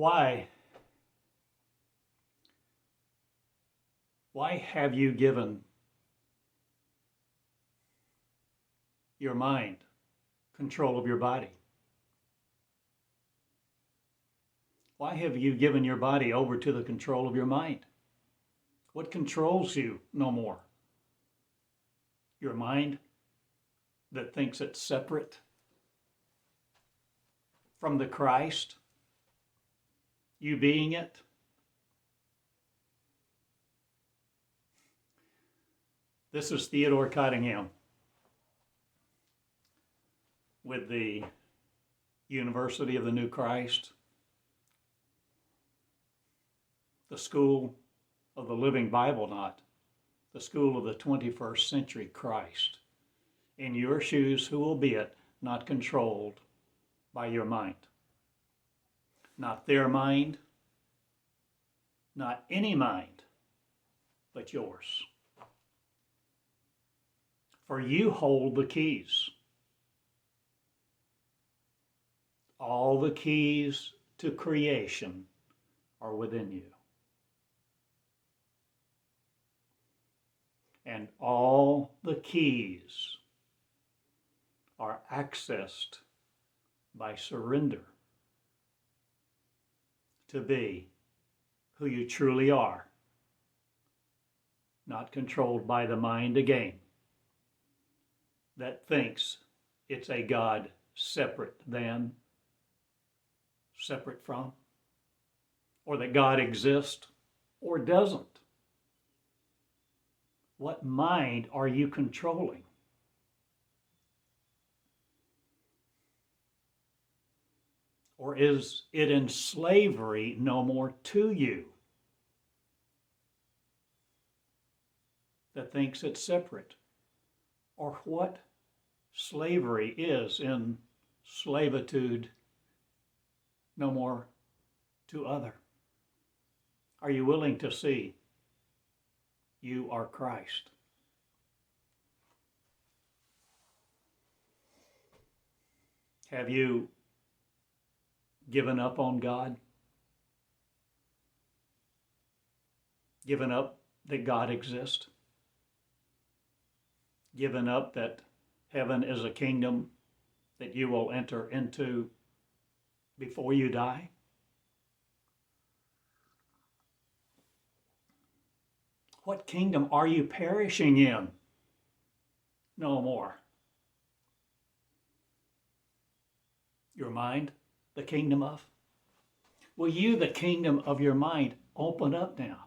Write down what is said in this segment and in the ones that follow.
Why have you given your mind control of your body? Why have you given your body over to the control of your mind? What controls you no more? Your mind that thinks it's separate from the Christ, you being it? This is Theodore Cottingham with the University of the New Christ, the School of the Living Bible, not the School of the 21st Century Christ. In your shoes, who will be it, not controlled by your mind? Not their mind, not any mind, but yours. For you hold the keys. All the keys to creation are within you. And all the keys are accessed by surrender to be who you truly are, not controlled by the mind again that thinks it's a God separate than, separate from, or that God exists or doesn't. What mind are you controlling? Or is it in slavery no more to you that thinks it's separate? Or what slavery is in slavitude no more to other? Are you willing to see you are Christ? Have you given up on God? Given up that God exists? Given up that heaven is a kingdom that you will enter into before you die? What kingdom are you perishing in? No more. Your mind, the kingdom of? Will you, the kingdom of your mind, open up now?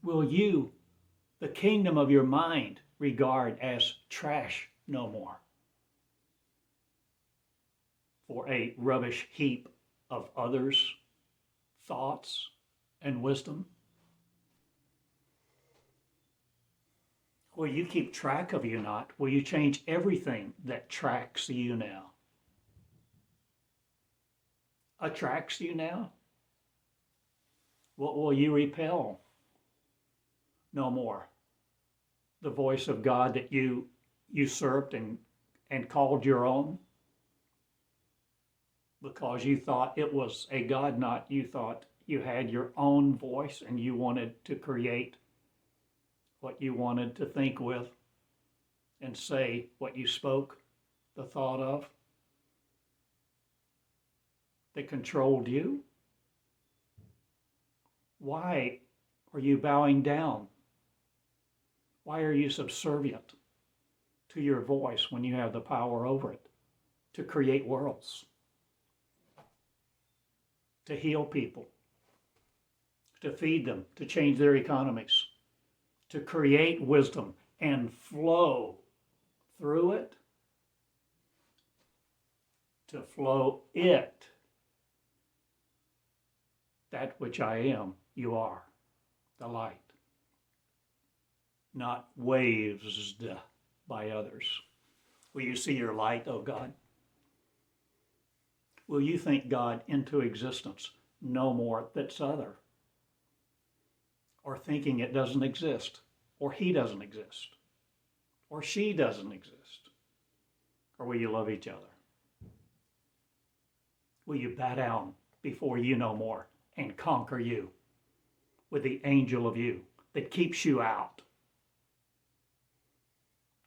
Will you, the kingdom of your mind, regard as trash no more? For a rubbish heap of others' thoughts and wisdom? Will you keep track of you not? Will you change everything that tracks you now? Attracts you now? What will you repel? No more. The voice of God that you usurped and called your own? Because you thought it was a God, not you thought you had your own voice and you wanted to create what you wanted to think with and say what you spoke, the thought of, that controlled you? Why are you bowing down? Why are you subservient to your voice when you have the power over it to create worlds, to heal people, to feed them, to change their economies, to create wisdom and flow through it, to flow it? That which I am, you are, the light, not waved by others. Will you see your light, O God? Will you think God into existence no more that's other? Or thinking it doesn't exist, or he doesn't exist, or she doesn't exist? Or will you love each other? Will you bow down before you no more and conquer you with the angel of you that keeps you out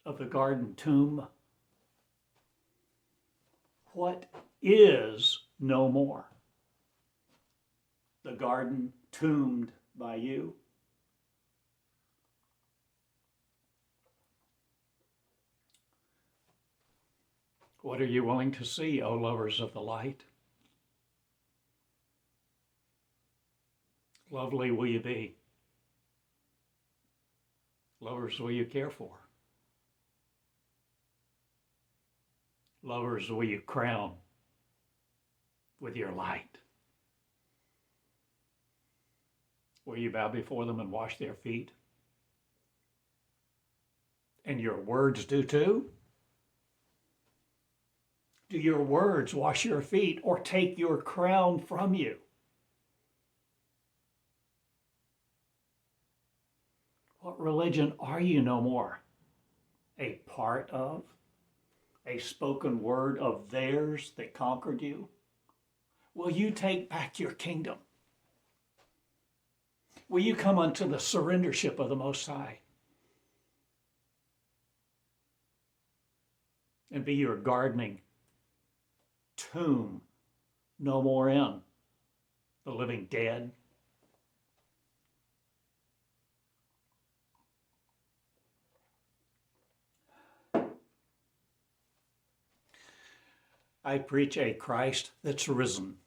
of the garden tomb. What is no more? The garden tombed by you? What are you willing to see, O lovers of the light? Lovely will you be? Lovers will you care for? Lovers will you crown with your light? Will you bow before them and wash their feet? And your words do too? Do your words wash your feet or take your crown from you? What religion are you no more? A part of? A spoken word of theirs that conquered you? Will you take back your kingdom? Will you come unto the surrendership of the Most High and be your gardening tomb no more in the living dead? I preach a Christ that's risen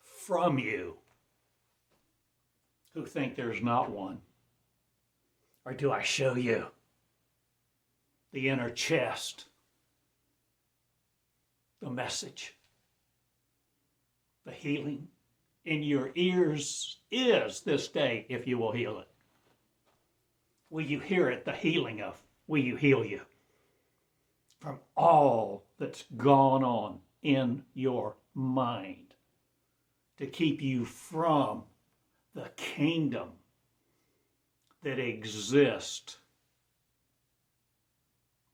from you who think there's not one. Or do I show you the inner chest, the message, the healing in your ears is this day if you will heal it? Will you hear it, the healing of, will you heal you from all that's gone on in your mind to keep you from the kingdom that exists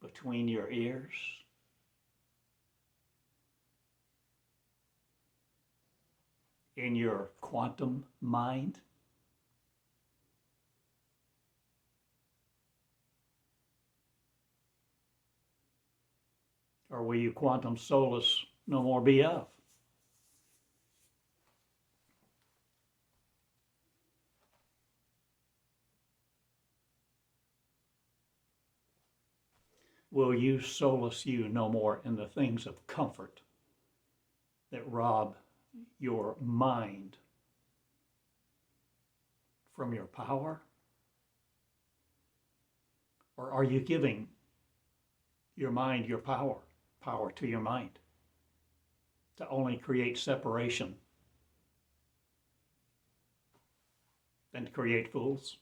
between your ears? In your quantum mind? Or will you quantum solace no more be of? Will you solace you no more in the things of comfort that rob your mind from your power? Or are you giving your mind your power to your mind to only create separation and create fools?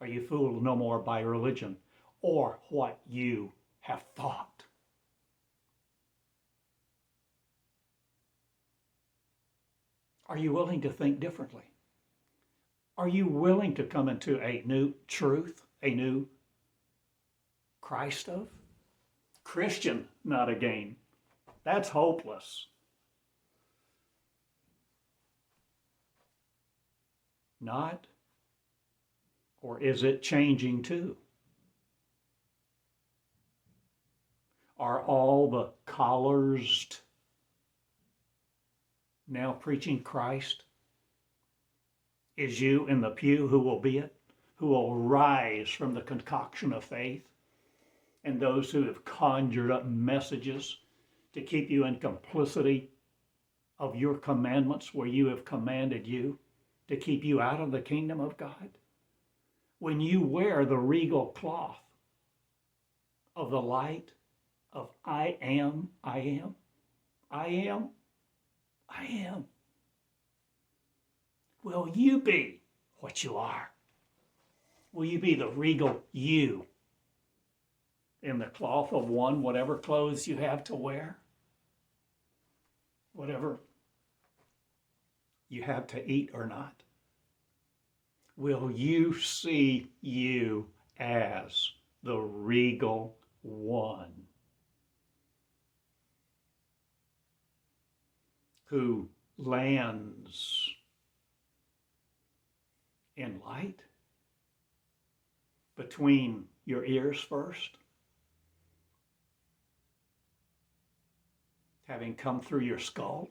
Are you fooled no more by religion or what you have thought? Are you willing to think differently? Are you willing to come into a new truth, a new Christ of? Christian, not a game. That's hopeless. Not? Or is it changing too? Are all the collars now preaching Christ? Is you in the pew who will be it, who will rise from the concoction of faith, and those who have conjured up messages to keep you in complicity of your commandments where you have commanded you, to keep you out of the kingdom of God? When you wear the regal cloth of the light of I am, I am, I am, I am, will you be what you are? Will you be the regal you in the cloth of one, whatever clothes you have to wear, whatever you have to eat or not? Will you see you as the regal one? who lands in light between your ears first, having come through your skull,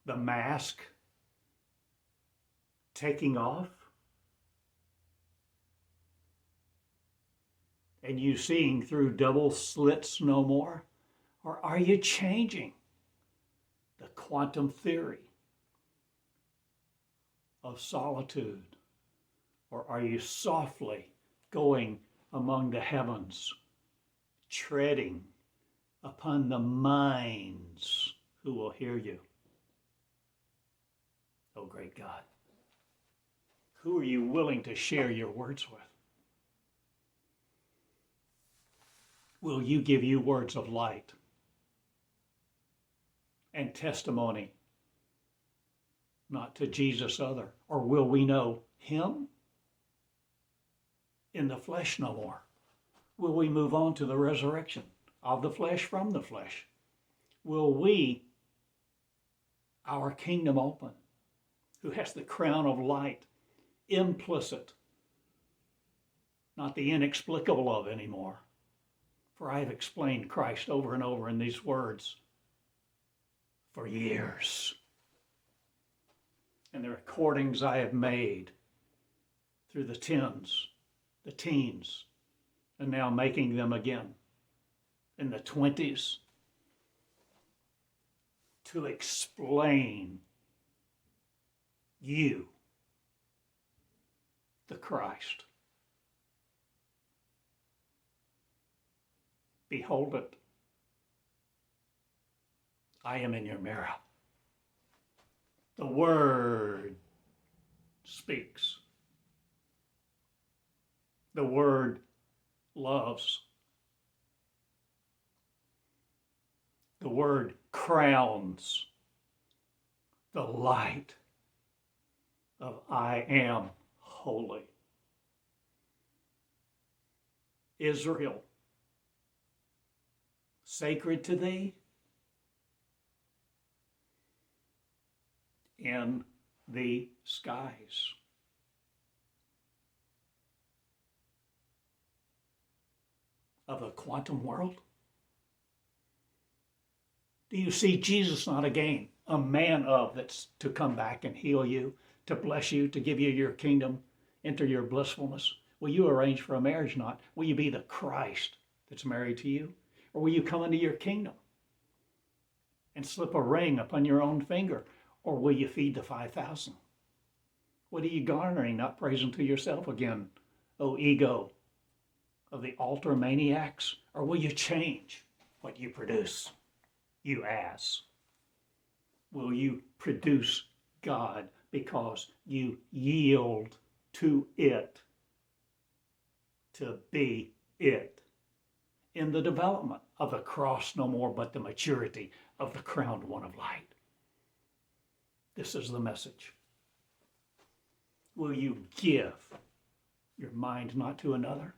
the mask taking off, and you seeing through double slits no more? Or are you changing the quantum theory of solitude? Or are you softly going among the heavens, treading upon the minds who will hear you? Oh, great God, who are you willing to share your words with? Will you give you words of light and testimony, not to Jesus other? Or will we know him in the flesh no more? Will we move on to the resurrection of the flesh from the flesh? Will we, our kingdom open, who has the crown of light, implicit, not the inexplicable of anymore? For I have explained Christ over and over in these words for years. And the recordings I have made through the tens, the teens, and now making them again in the 20s to explain you, the Christ. Behold it. I am in your mirror. The Word speaks. The Word loves. The Word crowns the light of I am holy. Israel, sacred to thee in the skies. Of the quantum world? Do you see Jesus not again, a man of that's to come back and heal you, to bless you, to give you your kingdom, enter your blissfulness? Will you arrange for a marriage not? Will you be the Christ that's married to you? Or will you come into your kingdom and slip a ring upon your own finger? Or will you feed the 5,000? What are you garnering, not praising to yourself again, O ego of the altar maniacs? Or will you change what you produce, you ass? Will you produce God because you yield to it to be it in the development of the cross no more, but the maturity of the crowned one of light? This is the message. Will you give your mind not to another?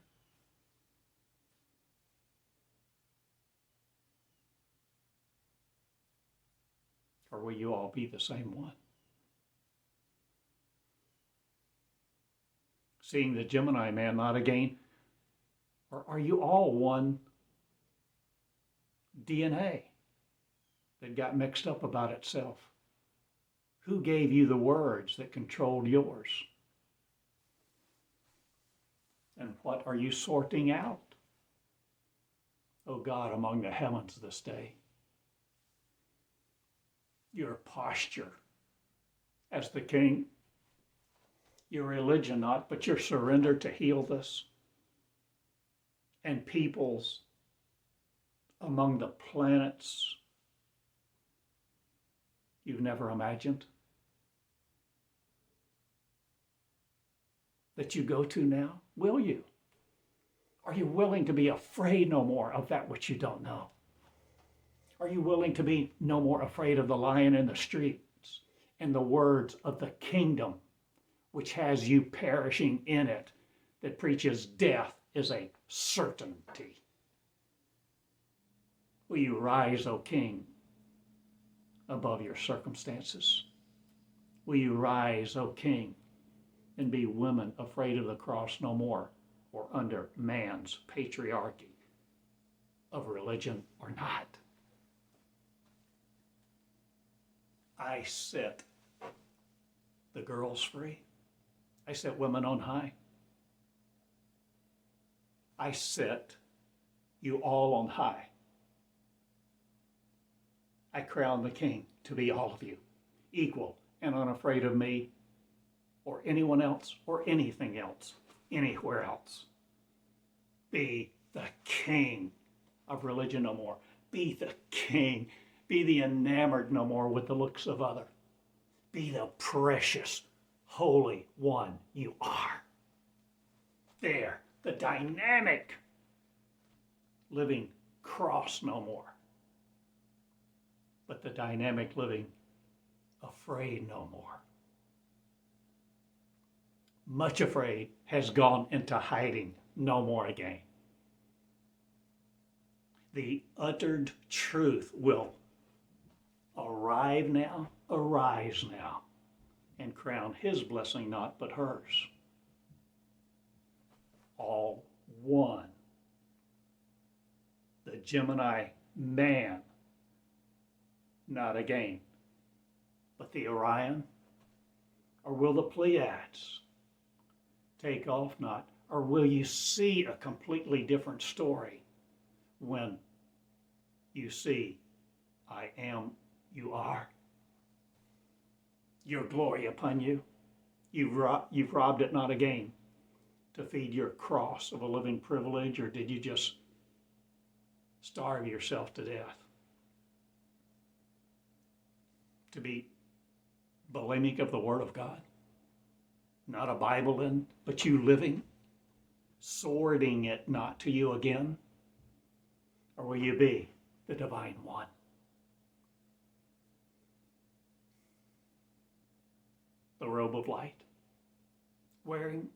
Or will you all be the same one? Seeing the Gemini man not again? Or are you all one DNA that got mixed up about itself? Who gave you the words that controlled yours? And what are you sorting out, O God, among the heavens this day? Your posture as the King, your religion not, but your surrender to heal this, and peoples among the planets you've never imagined that you go to now? Will you? Are you willing to be afraid no more of that which you don't know? Are you willing to be no more afraid of the lion in the streets and the words of the kingdom, which has you perishing in it, that preaches death is a certainty? Will you rise, O King, above your circumstances? Will you rise, O King, and be women afraid of the cross no more, or under man's patriarchy of religion or not? I set the girls free. I set women on high. I set you all on high. I crown the King to be all of you, equal and unafraid of me or anyone else or anything else, anywhere else. Be the king of religion no more. Be the king. Be the enamored no more with the looks of other. Be the precious, holy one you are. There, the dynamic living cross no more, but the dynamic living afraid no more. Much afraid has gone into hiding no more again. The uttered truth will arise now, and crown his blessing not but hers. All one. The Gemini man, not again, but the Orion, or will the Pleiades take off not, or will you see a completely different story when you see I am, you are, your glory upon you? You've robbed it not again to feed your cross of a living privilege, or did you just starve yourself to death? To be bulimic of the Word of God, not a Bible in, but you living, swording it not to you again? Or will you be the divine one? The robe of light, wearing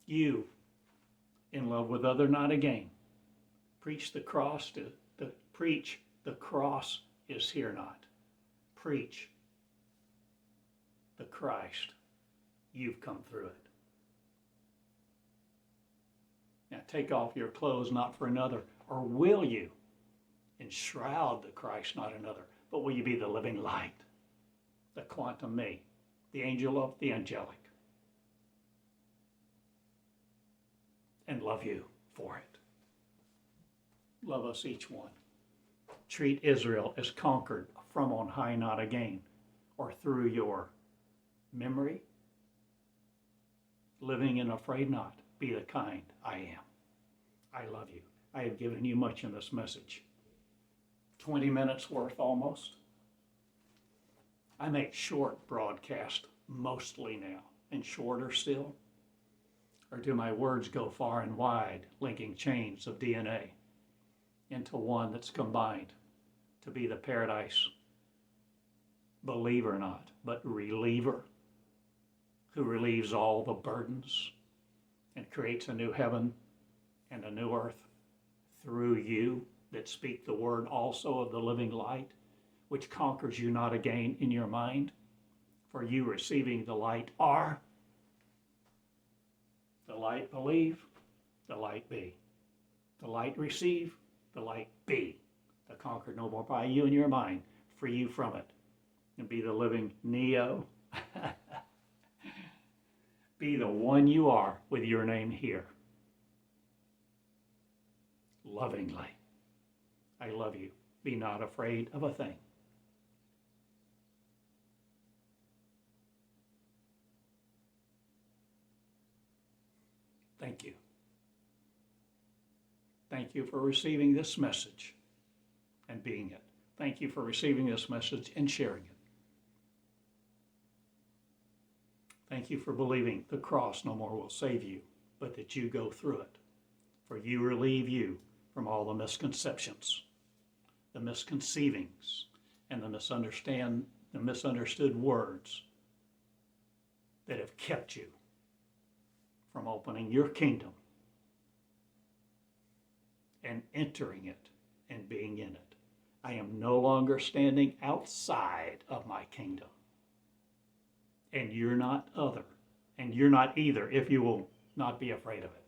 you in love with other not again. Preach the cross preach the cross is here not. Preach the Christ. You've come through it. Now take off your clothes not for another, or will you enshroud the Christ not another, but will you be the living light, the quantum me, the angel of the angelic, and love you for it? Love us each one. Treat Israel as conquered from on high not again, or through your memory, living in afraid not. Be the kind I am. I love you. I have given you much in this message. 20 minutes worth almost. I make short broadcasts mostly now, and shorter still. Or do my words go far and wide, linking chains of DNA into one that's combined to be the paradise believer not, but reliever, who relieves all the burdens and creates a new heaven and a new earth through you that speak the word also of the living light, which conquers you not again in your mind, for you receiving the light are the light believe, the light be. The light receive, the light be. The conquered no more by you in your mind, free you from it, and be the living Neo. Be the one you are with your name here. Lovingly, I love you. Be not afraid of a thing. Thank you. Thank you for receiving this message and being it. Thank you for receiving this message and sharing it. Thank you for believing the cross no more will save you, but that you go through it. For you relieve you from all the misconceptions, the misconceivings, and the misunderstood words that have kept you from opening your kingdom and entering it and being in it. I am no longer standing outside of my kingdom. And you're not other. And you're not either if you will not be afraid of it.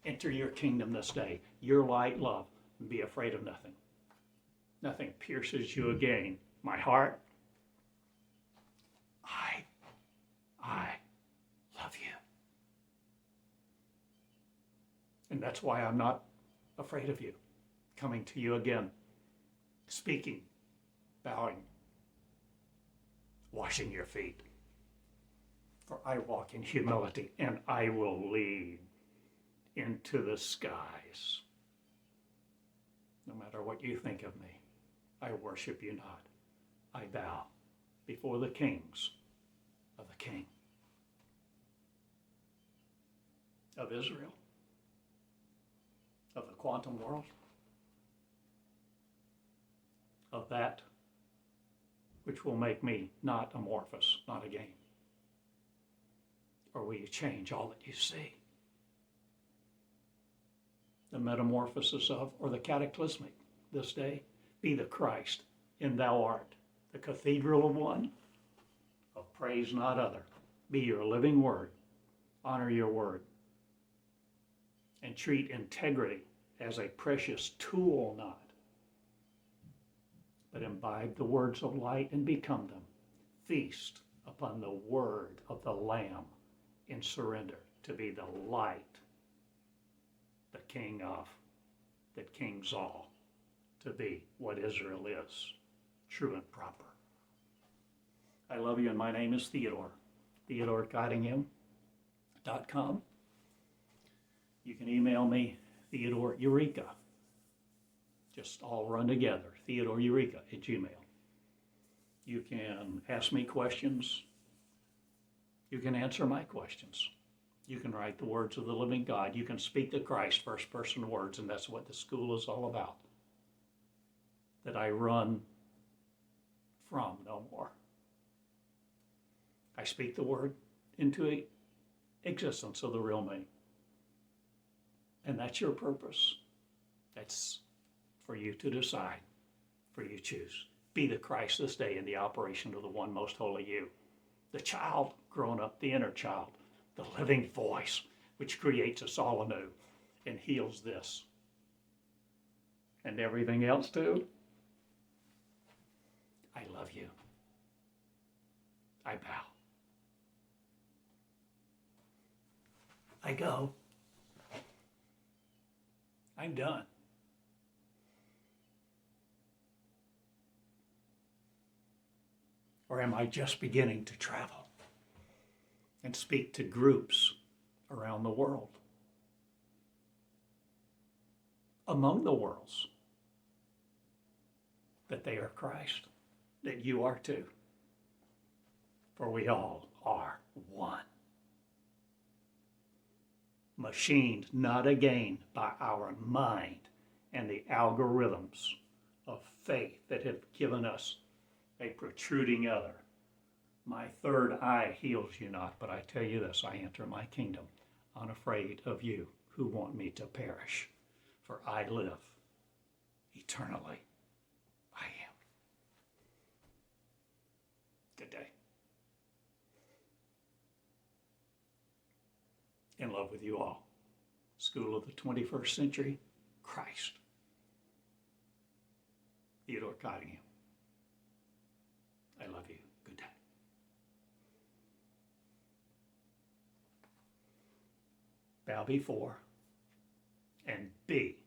Enter your kingdom this day, your light, love, and be afraid of nothing. Nothing pierces you again. My heart, I love you. And that's why I'm not afraid of you. Coming to you again, speaking, bowing, washing your feet. For I walk in humility, and I will lead into the skies. No matter what you think of me, I worship you not. I bow before the kings of the King of Israel, of the quantum world, of that which will make me not amorphous, not a game. Or will you change all that you see? The metamorphosis of, or the cataclysmic this day, be the Christ in thou art, the cathedral of one, of praise not other. Be your living word, honor your word, and treat integrity as a precious tool not, but imbibe the words of light and become them. Feast upon the word of the Lamb in surrender to be the light, the King of, that kings all, to be what Israel is, true and proper. I love you, and my name is Theodore, TheodoreCottingham.com. You can email me, Theodore Eureka, just all run together, TheodoreEureka@gmail. You can ask me questions. You can answer my questions. You can write the words of the living God. You can speak the Christ, first person words, and that's what the school is all about. That I run from no more. I speak the word into existence of the real me. And that's your purpose. That's for you to decide, for you to choose. Be the Christ this day in the operation of the one most holy you. The child grown up, the inner child, the living voice, which creates us all anew and heals this. And everything else too. I love you. I bow. I go. I'm done. Or am I just beginning to travel and speak to groups around the world? Among the worlds, that they are Christ, that you are too. For we all are one. Machined not again by our mind and the algorithms of faith that have given us a protruding other. My third eye heals you not, but I tell you this, I enter my kingdom unafraid of you who want me to perish, for I live eternally. I am. Good day. In love with you all. School of the 21st Century, Christ. Theodore Cottingham. I love you. Good day. Bow before and be